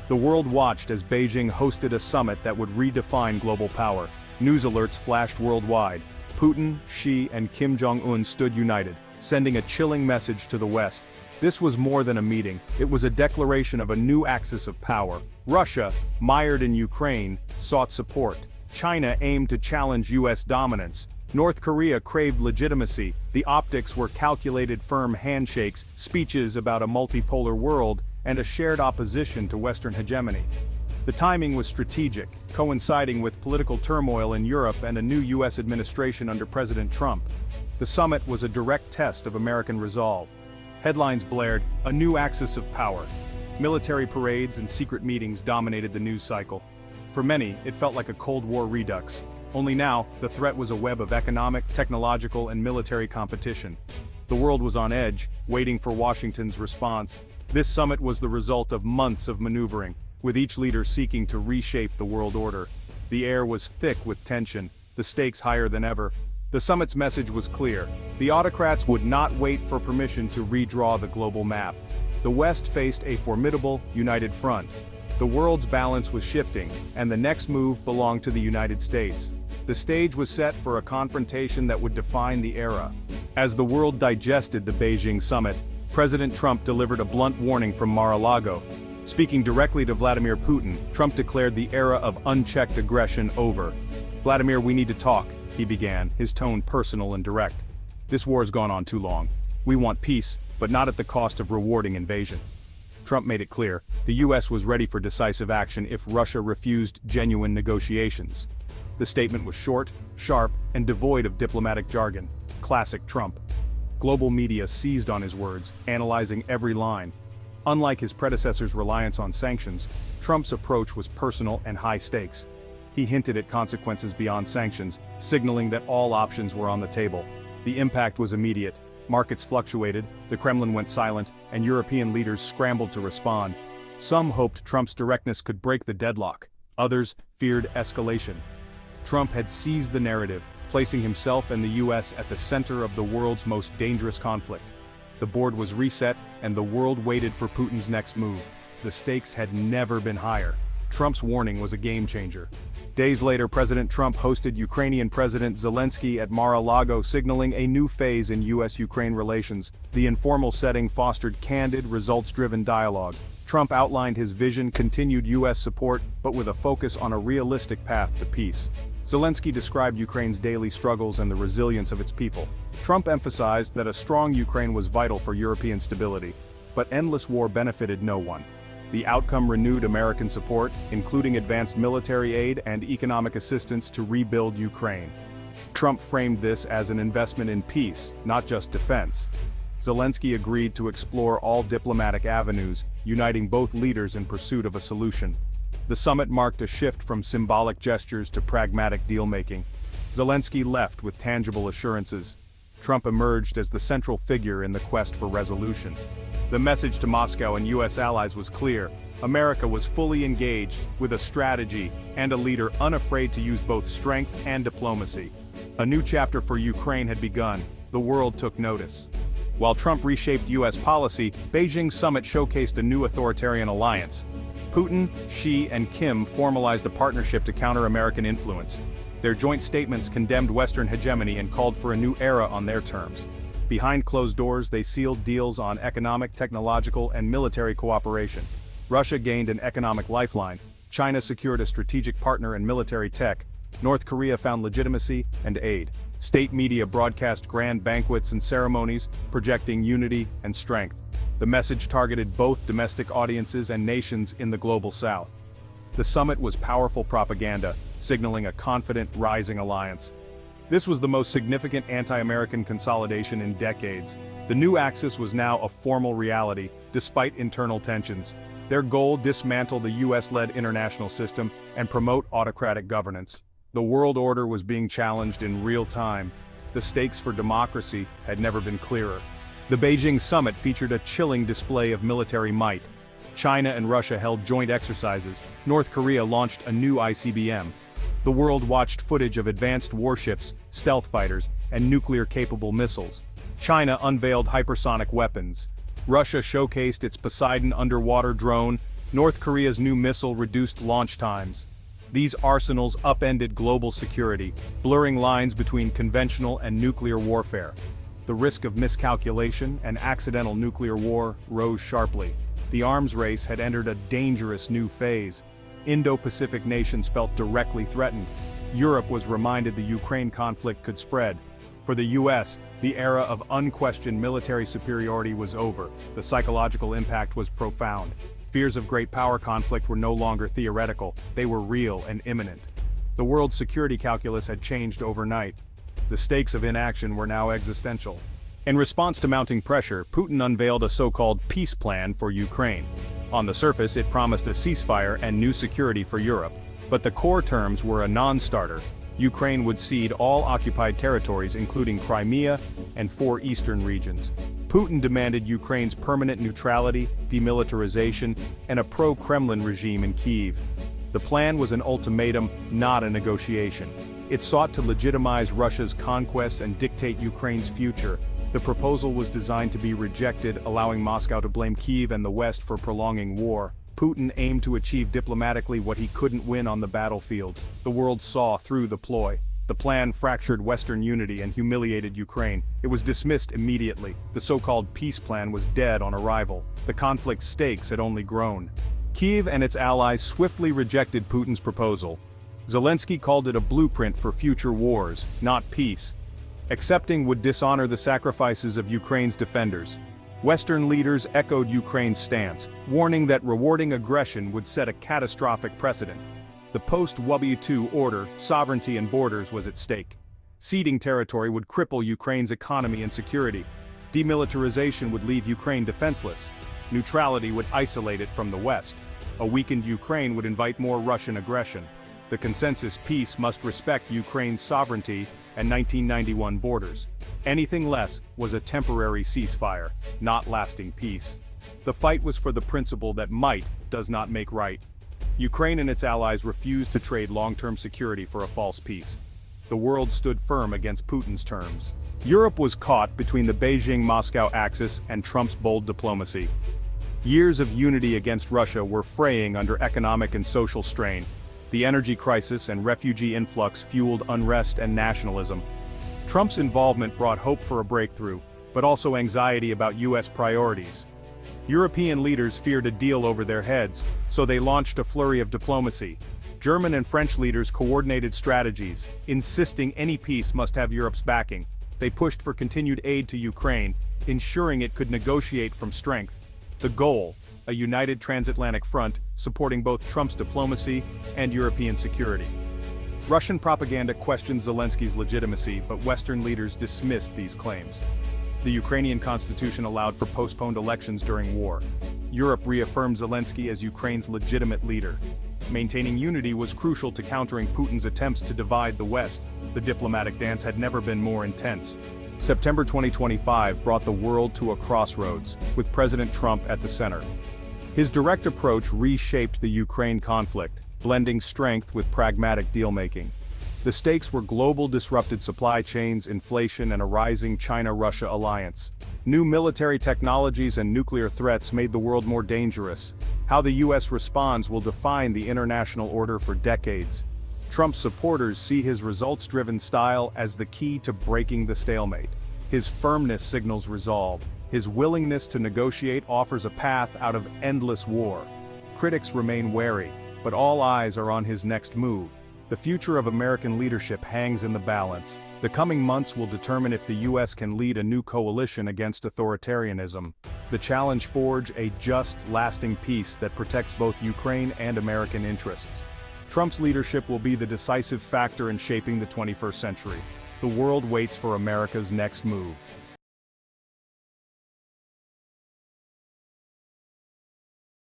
The world watched as Beijing hosted a summit that would redefine global power. News alerts flashed worldwide. Putin, Xi, and Kim Jong-un stood united, sending a chilling message to the West. This was more than a meeting, it was a declaration of a new axis of power. Russia, mired in Ukraine, sought support. China aimed to challenge US dominance. North Korea craved legitimacy. The optics were calculated firm handshakes, speeches about a multipolar world, and a shared opposition to Western hegemony. The timing was strategic, coinciding with political turmoil in Europe and a new US administration under President Trump. The summit was a direct test of American resolve. Headlines blared, "A new axis of power." Military parades and secret meetings dominated the news cycle. For many, it felt like a Cold War redux. Only now, the threat was a web of economic, technological, and military competition. The world was on edge, waiting for Washington's response. This summit was the result of months of maneuvering, with each leader seeking to reshape the world order. The air was thick with tension, the stakes higher than ever. The summit's message was clear. The autocrats would not wait for permission to redraw the global map. The West faced a formidable, united front. The world's balance was shifting, and the next move belonged to the United States. The stage was set for a confrontation that would define the era. As the world digested the Beijing summit, President Trump delivered a blunt warning from Mar-a-Lago. Speaking directly to Vladimir Putin, Trump declared the era of unchecked aggression over. "Vladimir, we need to talk," he began, his tone personal and direct. "This war has gone on too long. We want peace, but not at the cost of rewarding invasion." Trump made it clear, the US was ready for decisive action if Russia refused genuine negotiations. The statement was short, sharp, and devoid of diplomatic jargon. Classic Trump. Global media seized on his words, analyzing every line. Unlike his predecessor's reliance on sanctions, Trump's approach was personal and high stakes. He hinted at consequences beyond sanctions, signaling that all options were on the table. The impact was immediate. Markets fluctuated, the Kremlin went silent, and European leaders scrambled to respond. Some hoped Trump's directness could break the deadlock. Others feared escalation. Trump had seized the narrative, placing himself and the US at the center of the world's most dangerous conflict. The board was reset, and the world waited for Putin's next move. The stakes had never been higher. Trump's warning was a game-changer. Days later, President Trump hosted Ukrainian President Zelensky at Mar-a-Lago, signaling a new phase in US-Ukraine relations. The informal setting fostered candid, results-driven dialogue. Trump outlined his vision, continued US support, but with a focus on a realistic path to peace. Zelensky described Ukraine's daily struggles and the resilience of its people. Trump emphasized that a strong Ukraine was vital for European stability. But endless war benefited no one. The outcome renewed American support, including advanced military aid and economic assistance to rebuild Ukraine. Trump framed this as an investment in peace, not just defense. Zelensky agreed to explore all diplomatic avenues, uniting both leaders in pursuit of a solution. The summit marked a shift from symbolic gestures to pragmatic deal-making. Zelensky left with tangible assurances. Trump emerged as the central figure in the quest for resolution. The message to Moscow and US allies was clear. America was fully engaged, with a strategy and a leader unafraid to use both strength and diplomacy. A new chapter for Ukraine had begun. The world took notice. While Trump reshaped US policy, Beijing's summit showcased a new authoritarian alliance. Putin, Xi, and Kim formalized a partnership to counter American influence. Their joint statements condemned Western hegemony and called for a new era on their terms. Behind closed doors, they sealed deals on economic, technological, and military cooperation. Russia gained an economic lifeline. China secured a strategic partner in military tech. North Korea found legitimacy and aid. State media broadcast grand banquets and ceremonies, projecting unity and strength. The message targeted both domestic audiences and nations in the global south. The summit was powerful propaganda, signaling a confident, rising alliance. This was the most significant anti-American consolidation in decades. The new axis was now a formal reality, despite internal tensions. Their goal: dismantle the US-led international system and promote autocratic governance. The world order was being challenged in real time. The stakes for democracy had never been clearer. The Beijing summit featured a chilling display of military might. China and Russia held joint exercises. North Korea launched a new ICBM. The world watched footage of advanced warships, stealth fighters, and nuclear-capable missiles. China unveiled hypersonic weapons. Russia showcased its Poseidon underwater drone, North Korea's new missile reduced launch times. These arsenals upended global security, blurring lines between conventional and nuclear warfare. The risk of miscalculation and accidental nuclear war rose sharply. The arms race had entered a dangerous new phase. Indo-Pacific nations felt directly threatened. Europe was reminded the Ukraine conflict could spread. For the US, the era of unquestioned military superiority was over. The psychological impact was profound. Fears of great power conflict were no longer theoretical, they were real and imminent. The world's security calculus had changed overnight. The stakes of inaction were now existential. In response to mounting pressure, Putin unveiled a so-called peace plan for Ukraine. On the surface, it promised a ceasefire and new security for Europe. But the core terms were a non-starter. Ukraine would cede all occupied territories including Crimea and 4 eastern regions. Putin demanded Ukraine's permanent neutrality, demilitarization, and a pro-Kremlin regime in Kyiv. The plan was an ultimatum, not a negotiation. It sought to legitimize Russia's conquests and dictate Ukraine's future. The proposal was designed to be rejected, allowing Moscow to blame Kyiv and the West for prolonging war. Putin aimed to achieve diplomatically what he couldn't win on the battlefield. The world saw through the ploy. The plan fractured Western unity and humiliated Ukraine. It was dismissed immediately. The so-called peace plan was dead on arrival. The conflict's stakes had only grown. Kyiv and its allies swiftly rejected Putin's proposal. Zelensky called it a blueprint for future wars, not peace. Accepting would dishonor the sacrifices of Ukraine's defenders. Western leaders echoed Ukraine's stance, warning that rewarding aggression would set a catastrophic precedent. The post-WW2 order, sovereignty and borders, was at stake. Ceding territory would cripple Ukraine's economy and security. Demilitarization would leave Ukraine defenseless. Neutrality would isolate it from the West. A weakened Ukraine would invite more Russian aggression. The consensus peace must respect Ukraine's sovereignty and 1991 borders. Anything less was a temporary ceasefire, not lasting peace. The fight was for the principle that might does not make right. Ukraine and its allies refused to trade long-term security for a false peace. The world stood firm against Putin's terms. Europe was caught between the Beijing-Moscow axis and Trump's bold diplomacy. Years of unity against Russia were fraying under economic and social strain. The energy crisis and refugee influx fueled unrest and nationalism. Trump's involvement brought hope for a breakthrough, but also anxiety about US priorities. European leaders feared a deal over their heads, so they launched a flurry of diplomacy. German and French leaders coordinated strategies, insisting any peace must have Europe's backing. They pushed for continued aid to Ukraine, ensuring it could negotiate from strength. The goal: a united transatlantic front, supporting both Trump's diplomacy and European security. Russian propaganda questioned Zelensky's legitimacy, but Western leaders dismissed these claims. The Ukrainian constitution allowed for postponed elections during war. Europe reaffirmed Zelensky as Ukraine's legitimate leader. Maintaining unity was crucial to countering Putin's attempts to divide the West. The diplomatic dance had never been more intense. September 2025 brought the world to a crossroads, with President Trump at the center. His direct approach reshaped the Ukraine conflict, blending strength with pragmatic deal-making. The stakes were global disrupted supply chains, inflation, and a rising China-Russia alliance. New military technologies and nuclear threats made the world more dangerous. How the US responds will define the international order for decades. Trump's supporters see his results-driven style as the key to breaking the stalemate. His firmness signals resolve. His willingness to negotiate offers a path out of endless war. Critics remain wary, but all eyes are on his next move. The future of American leadership hangs in the balance. The coming months will determine if the US can lead a new coalition against authoritarianism. The challenge: forge a just, lasting peace that protects both Ukraine and American interests. Trump's leadership will be the decisive factor in shaping the 21st century. The world waits for America's next move.